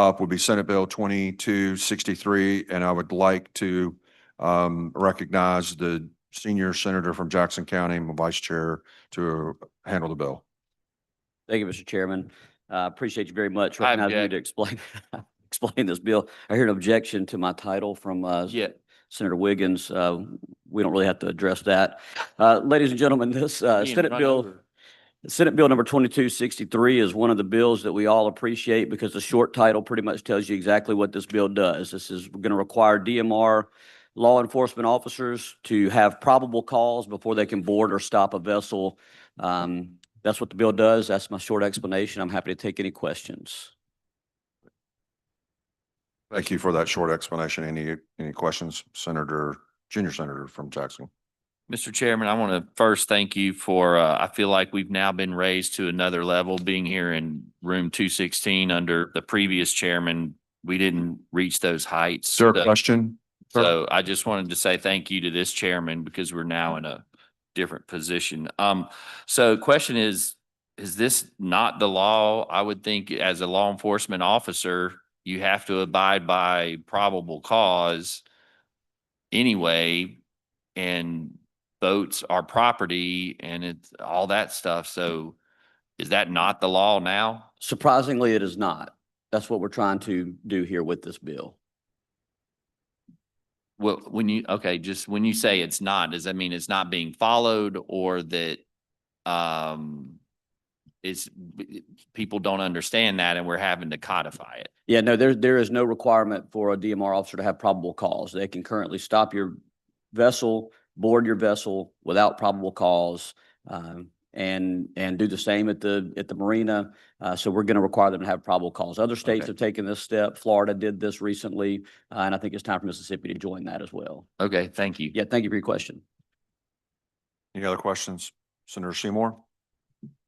up would be Senate Bill 2263, and I would like to recognize the senior senator from Jackson County, my vice chair, to handle the bill. Thank you, Mr. Chairman. Appreciate you very much. I Recognize you object. to explain this bill. I hear an objection to my title from Senator Wiggins. We don't really have to address that. Ladies and gentlemen, this Senate Bill number 2263 is one of the bills that we all appreciate because the short title pretty much tells you exactly what this bill does. This is going to require DMR law enforcement officers to have probable cause before they can board or stop a vessel. That's what the bill does. That's my short explanation. I'm happy to take any questions. Thank you for that short explanation. Any questions, Junior Senator from Jackson? Mr. Chairman, I want to first thank you for, I feel like we've now been raised to another level. Being here in room 216 under the previous chairman, we didn't reach those heights. Sir, question? So I just wanted to say thank you to this chairman because we're now in a different position. So question is this not the law? I would think as a law enforcement officer, you have to abide by probable cause anyway, and boats are property and it's all that stuff. So is that not the law now? Surprisingly, it is not. That's what we're trying to do here with this bill. Well, just when you say it's not, does that mean it's not being followed or that people don't understand that and we're having to codify it? Yeah, no, there is no requirement for a DMR officer to have probable cause. They can currently stop your vessel, board your vessel without probable cause, and do the same at the marina. So we're going to require them to have probable cause. Other states have taken this step. Florida did this recently, and I think it's time for Mississippi to join that as well. Okay, thank you. Yeah, thank you for your question. Any other questions? Senator Seymour?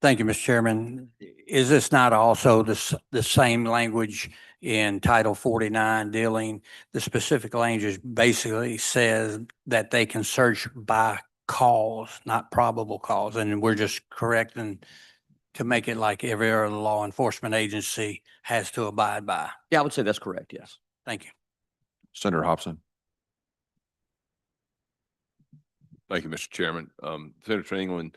Thank you, Mr. Chairman. Is this not also the same language in Title 49 dealing? The specific language basically says that they can search by cause, not probable cause. And we're just correcting to make it like every other law enforcement agency has to abide by. Yeah, I would say that's correct. Yes. Thank you. Senator Hobson? Thank you, Mr. Chairman. Senator England,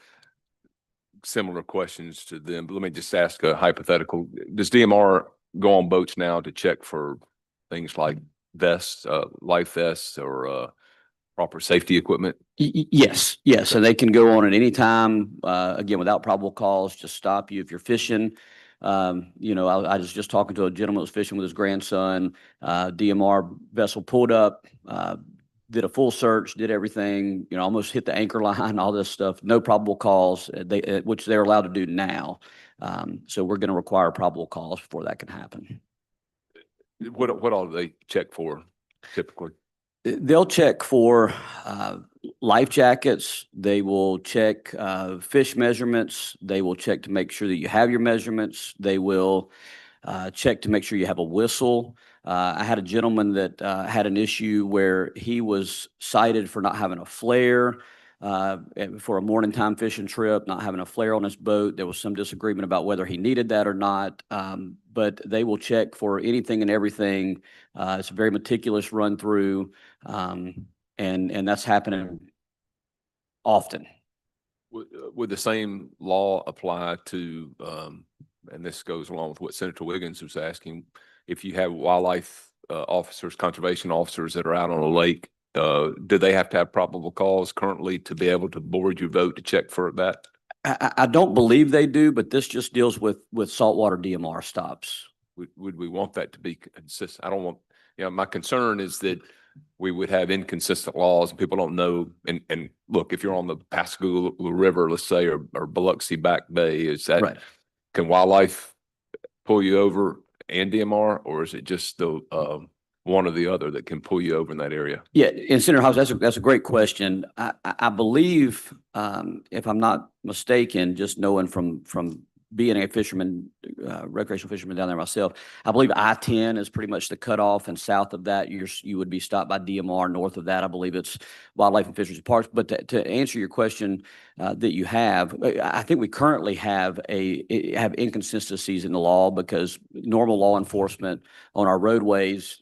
similar questions to them, but let me just ask a hypothetical. Does DMR go on boats now to check for things like vests, life vests, or proper safety equipment? Yes. And they can go on at any time, again, without probable cause, to stop you if you're fishing. I was just talking to a gentleman who was fishing with his grandson. DMR vessel pulled up, did a full search, did everything, almost hit the anchor line, all this stuff, no probable cause, which they're allowed to do now. So we're going to require probable cause before that can happen. What all do they check for typically? They'll check for life jackets. They will check fish measurements. They will check to make sure that you have your measurements. They will check to make sure you have a whistle. I had a gentleman that had an issue where he was cited for not having a flare for a morning time fishing trip, not having a flare on his boat. There was some disagreement about whether he needed that or not, but they will check for anything and everything. It's a very meticulous run through, and that's happening often. Would the same law apply to, and this goes along with what Senator Wiggins was asking, if you have wildlife officers, conservation officers that are out on a lake, do they have to have probable cause currently to be able to board your boat to check for that? I don't believe they do, but this just deals with saltwater DMR stops. Would we want that to be consistent? I don't want, my concern is that we would have inconsistent laws and people don't know. And look, if you're on the Pascagoula River, let's say, or Biloxi Back Bay, is that, right? Can wildlife pull you over and DMR, or is it just the one or the other that can pull you over in that area? Yeah, and Senator House, that's a great question. I believe, if I'm not mistaken, just knowing from being a fisherman, recreational fisherman down there myself, I believe I-10 is pretty much the cutoff, and south of that, you would be stopped by DMR. North of that, I believe it's Wildlife and Fisheries and Parks. But to answer your question that you have, I think we currently have inconsistencies in the law, because normal law enforcement on our roadways,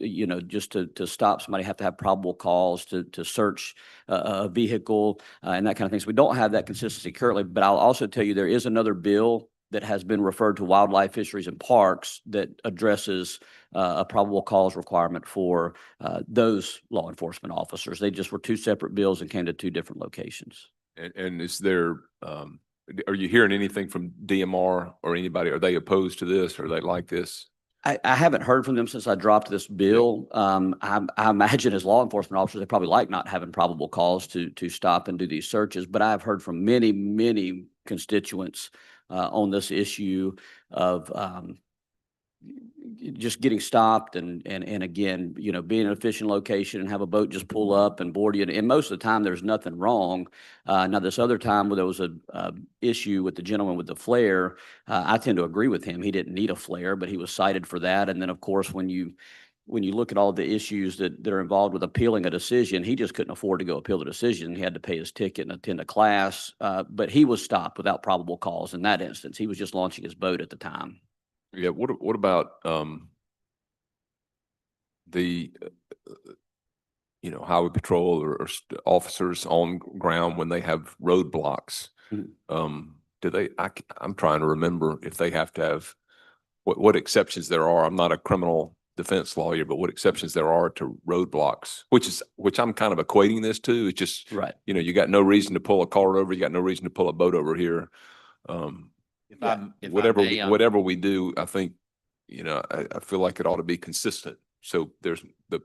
just to stop somebody, have to have probable cause to search a vehicle and that kind of thing. So we don't have that consistency currently. But I'll also tell you, there is another bill that has been referred to Wildlife, Fisheries, and Parks that addresses a probable cause requirement for those law enforcement officers. They just were two separate bills and came to two different locations. And is there, are you hearing anything from DMR or anybody? Are they opposed to this? Or they like this? I haven't heard from them since I dropped this bill. I imagine as law enforcement officers, they probably like not having probable cause to stop and do these searches. But I've heard from many, many constituents on this issue of just getting stopped and again, being in a fishing location and have a boat just pull up and board you. And most of the time, there's nothing wrong. Now, this other time where there was a issue with the gentleman with the flare, I tend to agree with him. He didn't need a flare, but he was cited for that. And then, of course, when you look at all the issues that are involved with appealing a decision, he just couldn't afford to go appeal the decision. He had to pay his ticket and attend a class. But he was stopped without probable cause in that instance. He was just launching his boat at the time. Yeah. What about the highway patrol or officers on ground when they have roadblocks? Do they? I'm trying to remember if they have to have what exceptions there are. I'm not a criminal defense lawyer, but what exceptions there are to roadblocks, which I'm kind of equating this to. It's just Right. You got no reason to pull a car over. You got no reason to pull a boat over here. If I may, Whatever we do, I think, I feel like it ought to be consistent. So there's the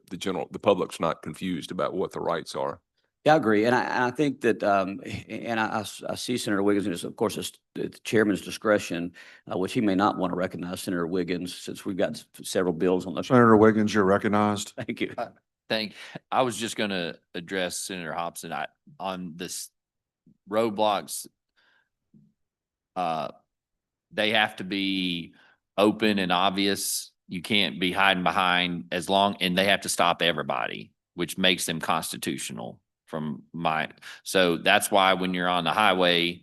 public's not confused about what the rights are. Yeah, I agree. And I think that, and I see Senator Wiggins, and of course, it's the chairman's discretion, which he may not want to recognize Senator Wiggins, since we've got several bills on the. Senator Wiggins, you're recognized. Thank you. I was just going to address Senator Hobson on this roadblocks. They have to be open and obvious. You can't be hiding behind and they have to stop everybody, which makes them constitutional so that's why when you're on the highway,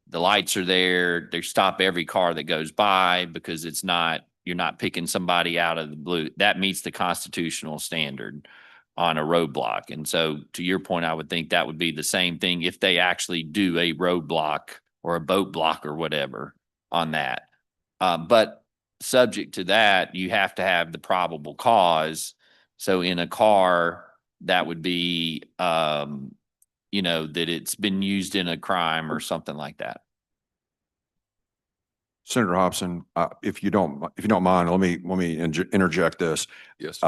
the lights are there. They stop every car that goes by, because you're not picking somebody out of the blue. That meets the constitutional standard on a roadblock. And so to your point, I would think that would be the same thing if they actually do a roadblock or a boat block or whatever on that. But subject to that, you have to have the probable cause. So in a car, that would be, that it's been used in a crime or something like that. Senator Hobson, if you don't mind, let me interject this. Yes.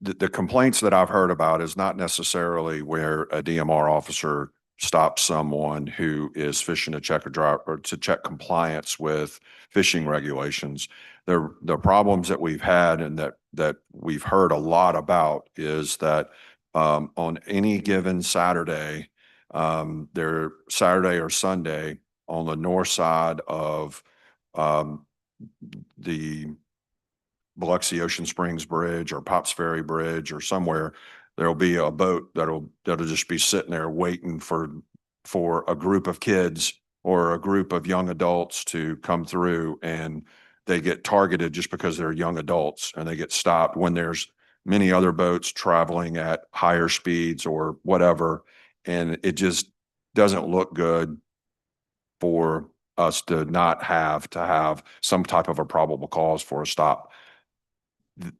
The complaints that I've heard about is not necessarily where a DMR officer stops someone who is fishing to check a drive or to check compliance with fishing regulations. The problems that we've had and that we've heard a lot about is that on any given Saturday, Saturday or Sunday on the north side of the Biloxi Ocean Springs Bridge or Pops Ferry Bridge or somewhere, there'll be a boat that'll just be sitting there waiting for a group of kids or a group of young adults to come through, and they get targeted just because they're young adults, and they get stopped when there's many other boats traveling at higher speeds or whatever. And it just doesn't look good for us to not have some type of a probable cause for a stop.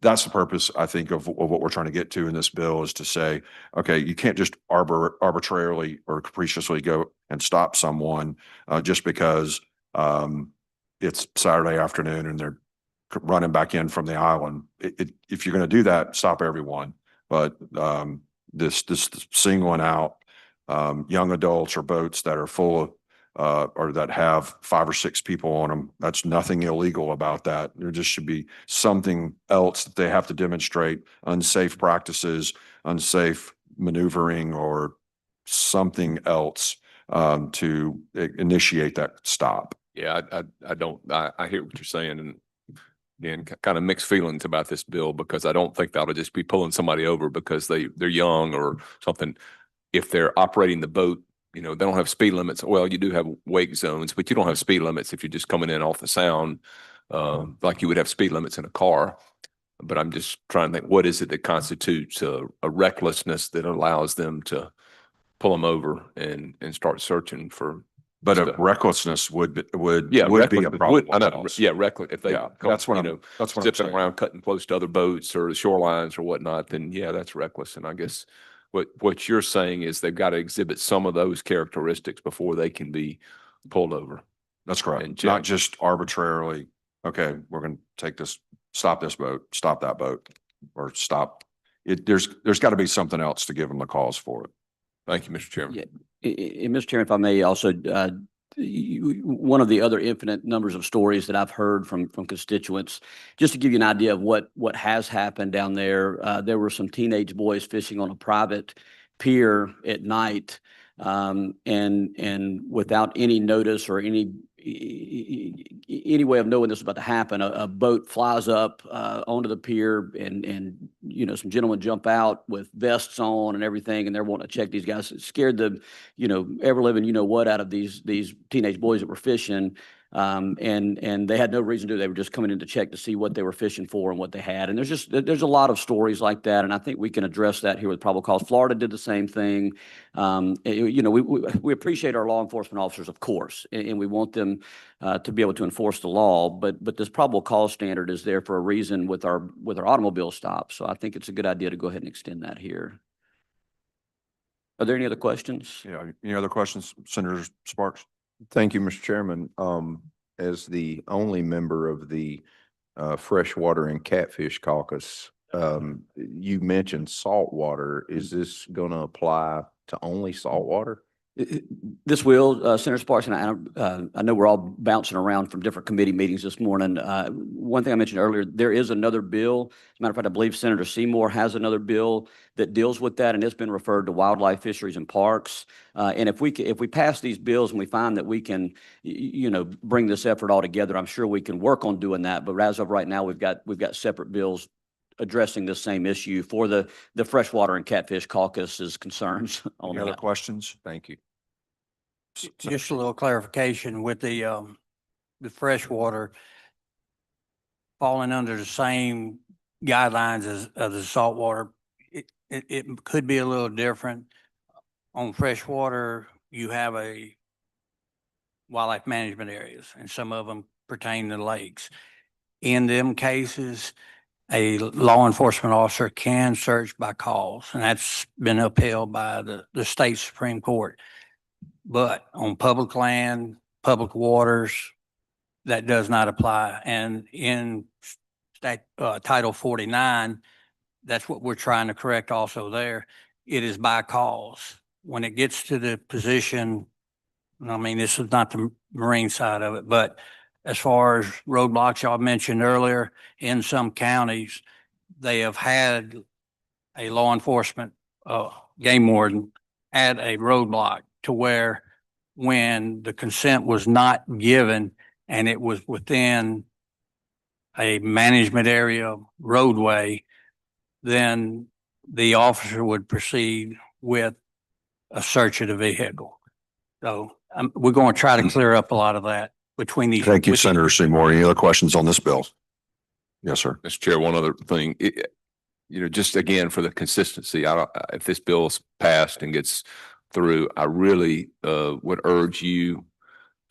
That's the purpose, I think, of what we're trying to get to in this bill, is to say, okay, you can't just arbitrarily or capriciously go and stop someone just because it's Saturday afternoon and they're running back in from the island. If you're going to do that, stop everyone. But this singling out young adults or boats that are full of or that have 5 or 6 people on them, that's nothing illegal about that. There just should be something else that they have to demonstrate: unsafe practices, unsafe maneuvering, or something else to initiate that stop. Yeah, I don't, I hear what you're saying, and again, kind of mixed feelings about this bill, because I don't think that ought to just be pulling somebody over because they're young or something. If they're operating the boat, they don't have speed limits. Well, you do have wake zones, but you don't have speed limits if you're just coming in off the sound, like you would have speed limits in a car. But I'm just trying to think, what is it that constitutes a recklessness that allows them to pull them over and start searching for? But a stuff? recklessness would be a reckless- problem. I know, yeah, reckless. If they Yeah, come, that's what I'm zipping saying. around, cutting close to other boats or the shorelines or whatnot, then yeah, that's reckless. And I guess what you're saying is they've got to exhibit some of those characteristics before they can be pulled over. That's And correct. Not check. just arbitrarily, okay, we're going to stop this boat, stop that boat, or stop. There's got to be something else to give them the cause for it. Thank you, Mr. Chairman. Yeah. And Mr. Chairman, if I may also, one of the other infinite numbers of stories that I've heard from constituents, just to give you an idea of what has happened down there, there were some teenage boys fishing on a private pier at night, and without any notice or any way of knowing this was about to happen, a boat flies up onto the pier, and some gentlemen jump out with vests on and everything, and they're wanting to check these guys. It scared the ever living what out of these teenage boys that were fishing. And they had no reason to. They were just coming in to check to see what they were fishing for and what they had. And there's a lot of stories like that, and I think we can address that here with probable cause. Florida did the same thing. We appreciate our law enforcement officers, of course, and we want them to be able to enforce the law. But this probable cause standard is there for a reason with our automobile stops. So I think it's a good idea to go ahead and extend that here. Are there any other questions? Yeah. Any other questions, Senator Sparks? Thank you, Mr. Chairman. As the only member of the Freshwater and Catfish Caucus, you mentioned saltwater. Is this going to apply to only saltwater? This will, Senator Sparks, and I know we're all bouncing around from different committee meetings this morning. One thing I mentioned earlier, there is another bill. As a matter of fact, I believe Senator Seymour has another bill that deals with that, and it's been referred to Wildlife, Fisheries, and Parks. And if we pass these bills and we find that we can, bring this effort all together, I'm sure we can work on doing that. But as of right now, we've got separate bills addressing the same issue for the Freshwater and Catfish Caucus's concerns on Any other that. questions? Thank you. Just a little clarification with the freshwater falling under the same guidelines as the saltwater. It could be a little different. On freshwater, you have a wildlife management areas, and some of them pertain to lakes. In them cases, a law enforcement officer can search by cause, and that's been upheld by the state Supreme Court. But on public land, public waters, that does not apply. And in Title 49, that's what we're trying to correct also there. It is by cause. When it gets to the position, I mean, this is not the marine side of it, but as far as roadblocks y'all mentioned earlier, in some counties, they have had a law enforcement game warden add a roadblock to where when the consent was not given and it was within a management area roadway, then the officer would proceed with a search of the vehicle. So we're going to try to clear up a lot of that between these. Thank you, Senator Seymour. Any other questions on this bill? Yes, sir. Mr. Chair, one other thing, just again, for the consistency, if this bill is passed and gets through, I really would urge you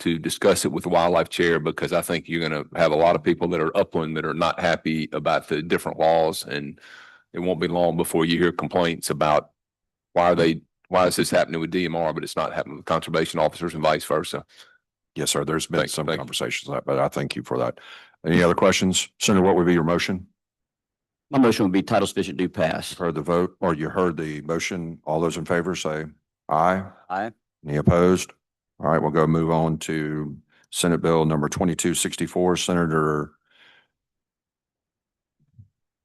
to discuss it with the wildlife chair, because I think you're going to have a lot of people that are upland that are not happy about the different laws, and it won't be long before you hear complaints about why is this happening with DMR, but it's not happening with conservation officers and vice versa. Yes, sir. There's been Thank some you. conversations on that, but I thank you for that. Any other questions? Senator, what would be your motion? My motion would be title sufficient do pass. Heard the vote, or you heard the motion. All those in favor say aye. Aye. Any opposed? All right, we'll go move on to Senate Bill number 2264. Senator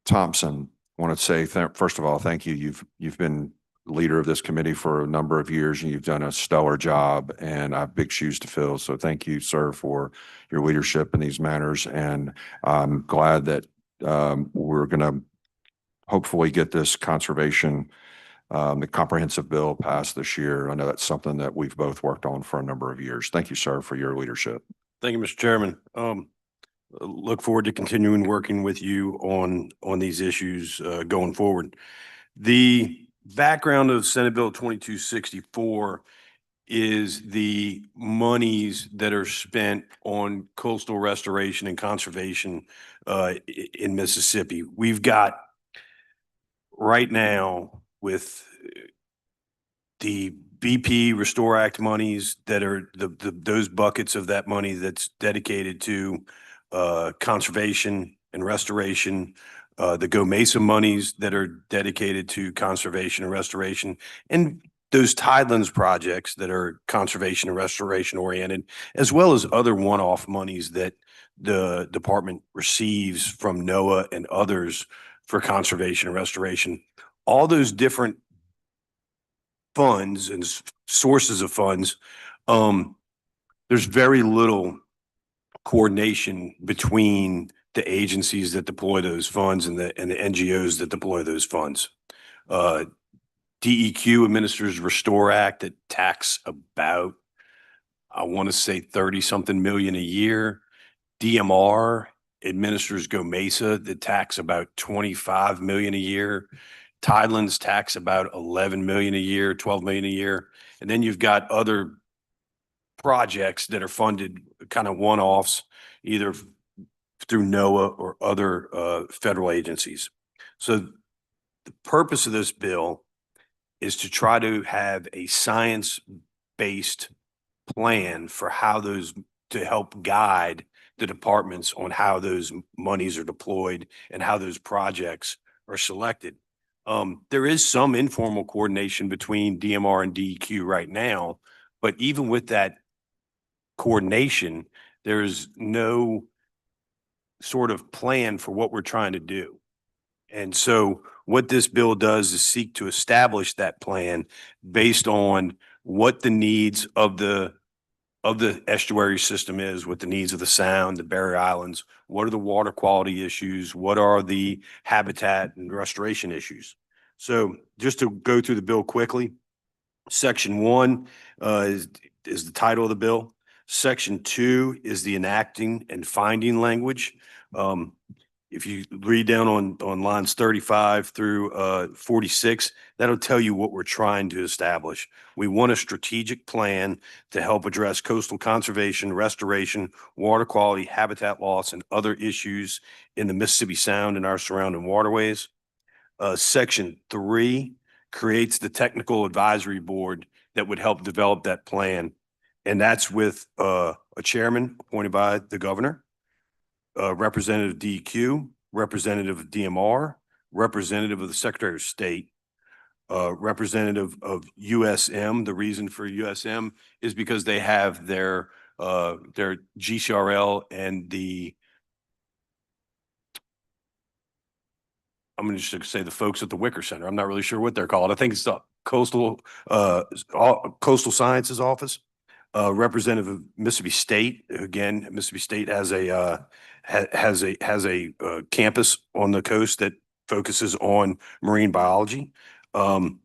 Thompson, want to say, first of all, thank you. You've been leader of this committee for a number of years, and you've done a stellar job, and I have big shoes to fill. So thank you, sir, for your leadership in these matters. And I'm glad that we're going to hopefully get this conservation, the comprehensive bill passed this year. I know that's something that we've both worked on for a number of years. Thank you, sir, for your leadership. Thank you, Mr. Chairman. Look forward to continuing working with you on these issues going forward. The background of Senate Bill 2264 is the monies that are spent on coastal restoration and conservation in Mississippi. We've got right now with the BP Restore Act monies that are those buckets of that money that's dedicated to conservation and restoration, the Go Mesa monies that are dedicated to conservation and restoration, and those Tidelands projects that are conservation and restoration oriented, as well as other one-off monies that the department receives from NOAA and others for conservation and restoration. All those different funds and sources of funds, there's very little coordination between the agencies that deploy those funds and the NGOs that deploy those funds. DEQ administers Restore Act that tax about, I want to say 30-something million a year. DMR administers Go Mesa that tax about 25 million a year. Tidelands tax about 11 million a year, 12 million a year. And then you've got other projects that are funded kind of one-offs, either through NOAA or other federal agencies. So the purpose of this bill is to try to have a science-based plan for how those, to help guide the departments on how those monies are deployed and how those projects are selected. There is some informal coordination between DMR and DEQ right now, but even with that coordination, there's no sort of plan for what we're trying to do. And so what this bill does is seek to establish that plan based on what the needs of the estuary system is, what the needs of the Sound, the Barrier Islands, what are the water quality issues, what are the habitat and restoration issues. So just to go through the bill quickly, Section 1 is the title of the bill. Section 2 is the enacting and finding language. If you read down on lines 35 through 46, that'll tell you what we're trying to establish. We want a strategic plan to help address coastal conservation, restoration, water quality, habitat loss, and other issues in the Mississippi Sound and our surrounding waterways. Section 3 creates the technical advisory board that would help develop that plan. And that's with a chairman appointed by the governor, representative DEQ, representative of DMR, representative of the Secretary of State, representative of USM. The reason for USM is because they have their GCRL and I'm going to just say the folks at the Wicker Center. I'm not really sure what they're called. I think it's the Coastal Sciences Office. Representative of Mississippi State. Again, Mississippi State has a campus on the coast that focuses on marine biology. And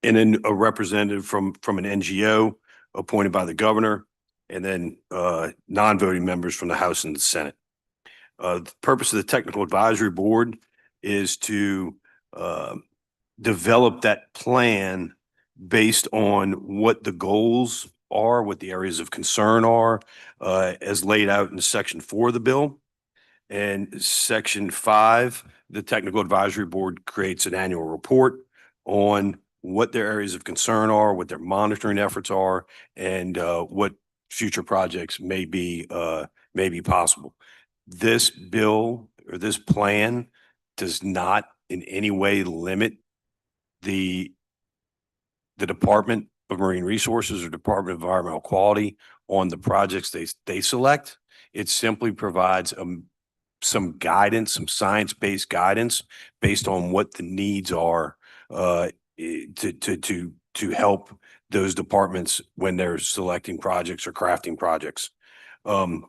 then a representative from an NGO appointed by the governor, and then non-voting members from the House and the Senate. The purpose of the Technical Advisory Board is to develop that plan based on what the goals are, what the areas of concern are, as laid out in Section 4 of the bill. And Section 5, the Technical Advisory Board creates an annual report on what their areas of concern are, what their monitoring efforts are, and what future projects may be possible. This bill or this plan does not in any way limit the Department of Marine Resources or Department of Environmental Quality on the projects they select. It simply provides some guidance, some science-based guidance based on what the needs are to help those departments when they're selecting projects or crafting projects.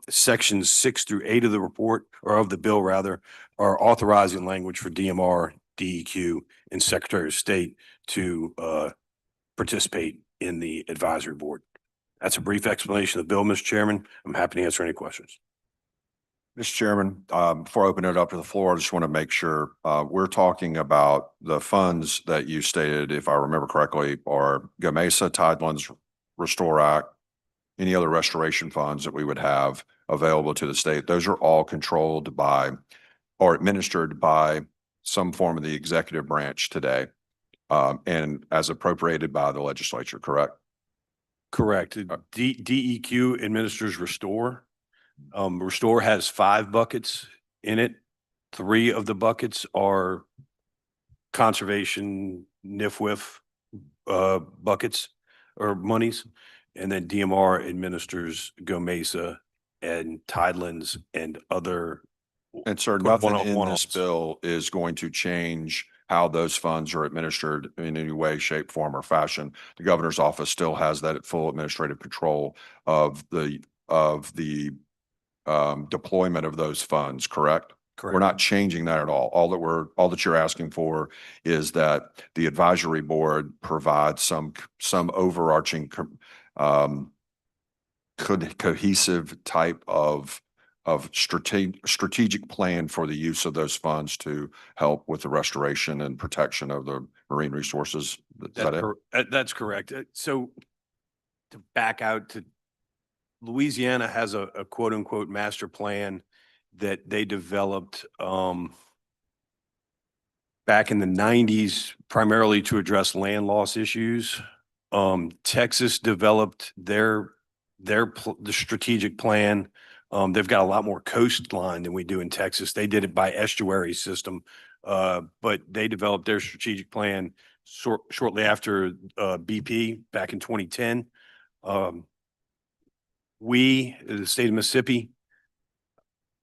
Sections 6 through 8 of the report, or of the bill rather, are authorizing language for DMR, DEQ, and Secretary of State to participate in the advisory board. That's a brief explanation of the bill, Mr. Chairman. I'm happy to answer any questions. Mr. Chairman, before I open it up to the floor, I just want to make sure, we're talking about the funds that you stated, if I remember correctly, are GOMESA, Tidelands, Restore Act, any other restoration funds that we would have available to the state. Those are all controlled by or administered by some form of the executive branch today, and as appropriated by the legislature, correct? Correct. DEQ administers Restore. Restore has 5 buckets in it. 3 of the buckets are conservation NIFWIF buckets or monies. And then DMR administers GOMESA and Tidelands and other. And sir, nothing in this bill is going to change how those funds are administered in any way, shape, form, or fashion. The governor's office still has that full administrative control of the deployment of those funds, correct? Correct. We're not changing that at all. All that you're asking for is that the advisory board provides some overarching cohesive type of strategic plan for the use of those funds to help with the restoration and protection of the marine resources. Is that it? That's correct. So to back out to Louisiana has a quote unquote master plan that they developed back in the 90s, primarily to address land loss issues. Texas developed the strategic plan. They've got a lot more coastline than we do in Texas. They did it by estuary system, but they developed their strategic plan shortly after BP back in 2010. We, the state of Mississippi,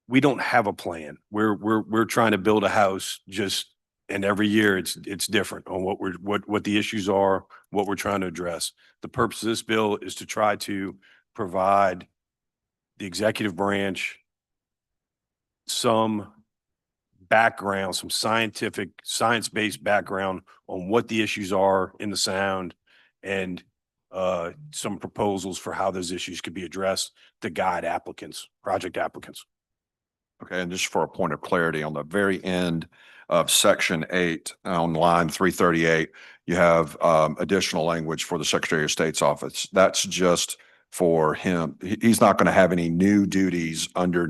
we don't have a plan. We're trying to build a house and every year it's different on what the issues are, what we're trying to address. The purpose of this bill is to try to provide the executive branch some background, some science-based background on what the issues are in the sound, and some proposals for how those issues could be addressed to guide project applicants. Okay, and just for a point of clarity, on the very end of section 8 on line 338, you have additional language for the Secretary of State's office. That's just for him. He's not going to have any new duties under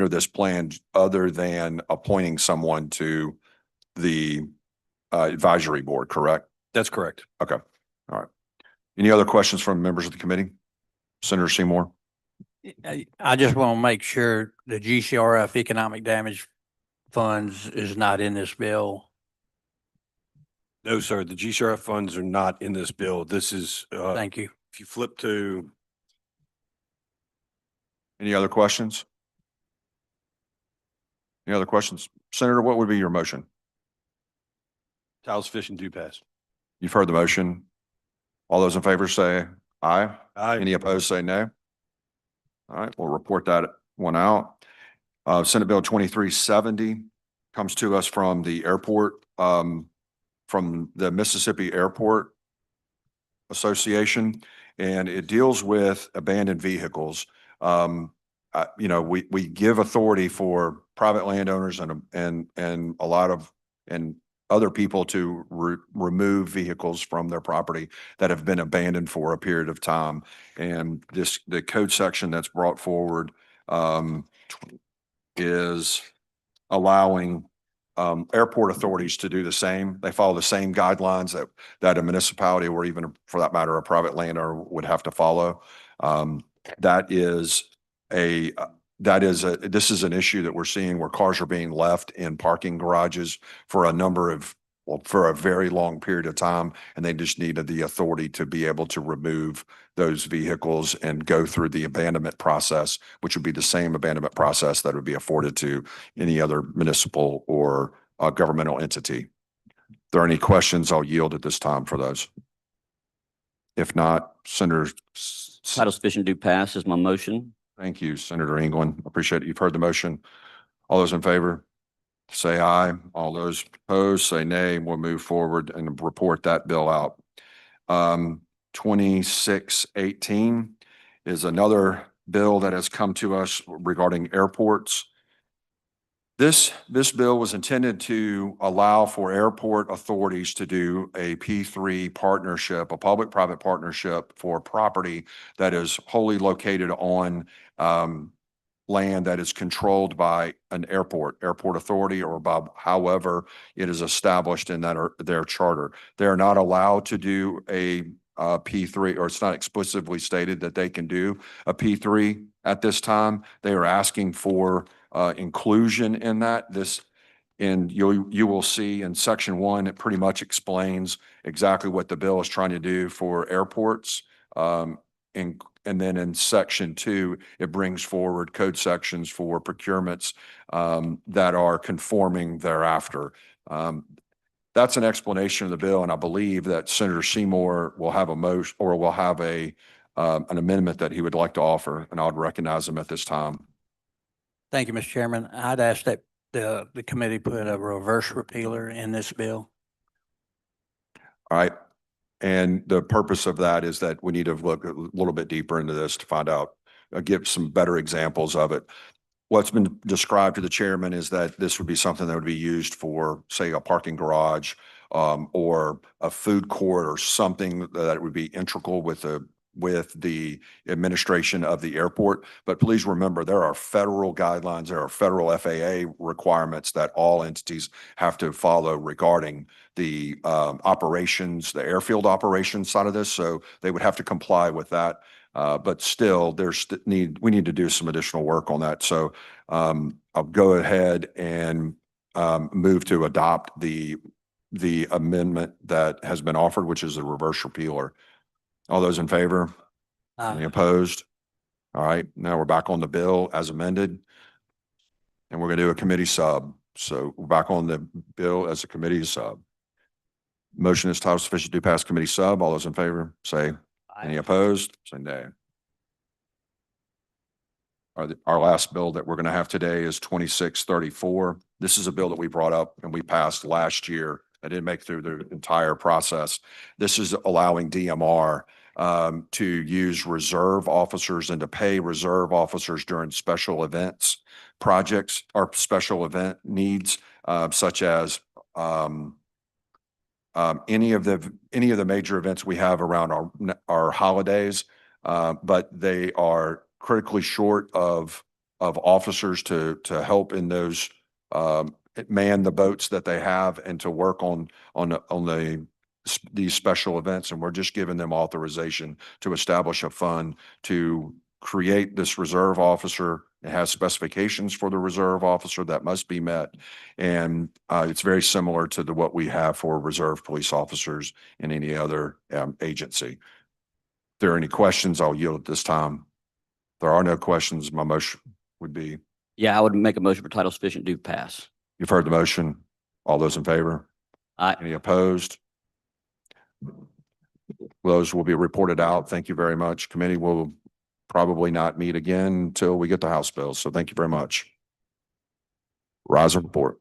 this plan other than appointing someone to the advisory board, correct? That's correct. Okay, all right. Any other questions from members of the committee? Senator Seymour? I just want to make sure the GCRF economic damage funds is not in this bill. No, sir. The GCRF funds are not in this bill. This is, Thank you. if you flip to, Any other questions? Any other questions? Senator, what would be your motion? Taos Fish and Dupass. You've heard the motion. All those in favor say aye. Aye. Any opposed say no. All right, we'll report that one out. Senate Bill 2370 comes to us from the airport, from the Mississippi Airport Association, and it deals with abandoned vehicles. We give authority for private landowners and a lot of other people to remove vehicles from their property that have been abandoned for a period of time. And the code section that's brought forward is allowing airport authorities to do the same. They follow the same guidelines that a municipality or even for that matter, a private landowner would have to follow. This is an issue that we're seeing where cars are being left in parking garages for a very long period of time, and they just needed the authority to be able to remove those vehicles and go through the abandonment process, which would be the same abandonment process that would be afforded to any other municipal or governmental entity. there are any questions, I'll yield at this time for those. If not, Senator, Title sufficient do pass is my motion. thank you, Senator England. Appreciate it. You've heard the motion. All those in favor, say aye. All those opposed, say nay. We'll move forward and report that bill out. 2618 is another bill that has come to us regarding airports. This bill was intended to allow for airport authorities to do a P3 partnership, a public-private partnership for property that is wholly located on land that is controlled by an airport authority, or by however it is established in that or their charter. They are not allowed to do a P3, or it's not explicitly stated that they can do a P3 at this time. They are asking for inclusion in that. And you will see in section 1, it pretty much explains exactly what the bill is trying to do for airports. And then in section 2, it brings forward code sections for procurements that are conforming thereafter. That's an explanation of the bill, and I believe that Senator Seymour will have a motion, or will have an amendment that he would like to offer, and I would recognize him at this time. Thank you, Mr. Chairman. I'd ask that the committee put a reverse repealer in this bill. All right. And the purpose of that is that we need to look a little bit deeper into this to find out, give some better examples of it. What's been described to the chairman is that this would be something that would be used for, say, a parking garage or a food court, or something that would be integral with the administration of the airport. But please remember, there are federal guidelines, there are federal FAA requirements that all entities have to follow regarding the operations, the airfield operations side of this. So they would have to comply with that. But still, we need to do some additional work on that. So I'll go ahead and move to adopt the amendment that has been offered, which is a reverse repealer. All those in favor? Any opposed? All right, now we're back on the bill as amended. And we're going to do a committee sub. So we're back on the bill as a committee sub. Motion is title sufficient to pass committee sub. All those in favor, say aye. Any opposed? Say nay. Our last bill that we're going to have today is 2634. This is a bill that we brought up and we passed last year. I didn't make it through the entire process. This is allowing DMR to use reserve officers and to pay reserve officers during special events, projects, or special event needs, such as any of the major events we have around our holidays, but they are critically short of officers to help in those man the boats that they have and to work on these special events. And we're just giving them authorization to establish a fund to create this reserve officer. It has specifications for the reserve officer that must be met. And it's very similar to what we have for reserve police officers in any other agency. If there are any questions, I'll yield at this time. If there are no questions, my motion would be. Yeah, I would make a motion for title sufficient do pass. You've heard the motion. All those in favor? Aye. Any opposed? Those will be reported out. Thank you very much. Committee will probably not meet again until we get the House bills. So thank you very much. Rise and report.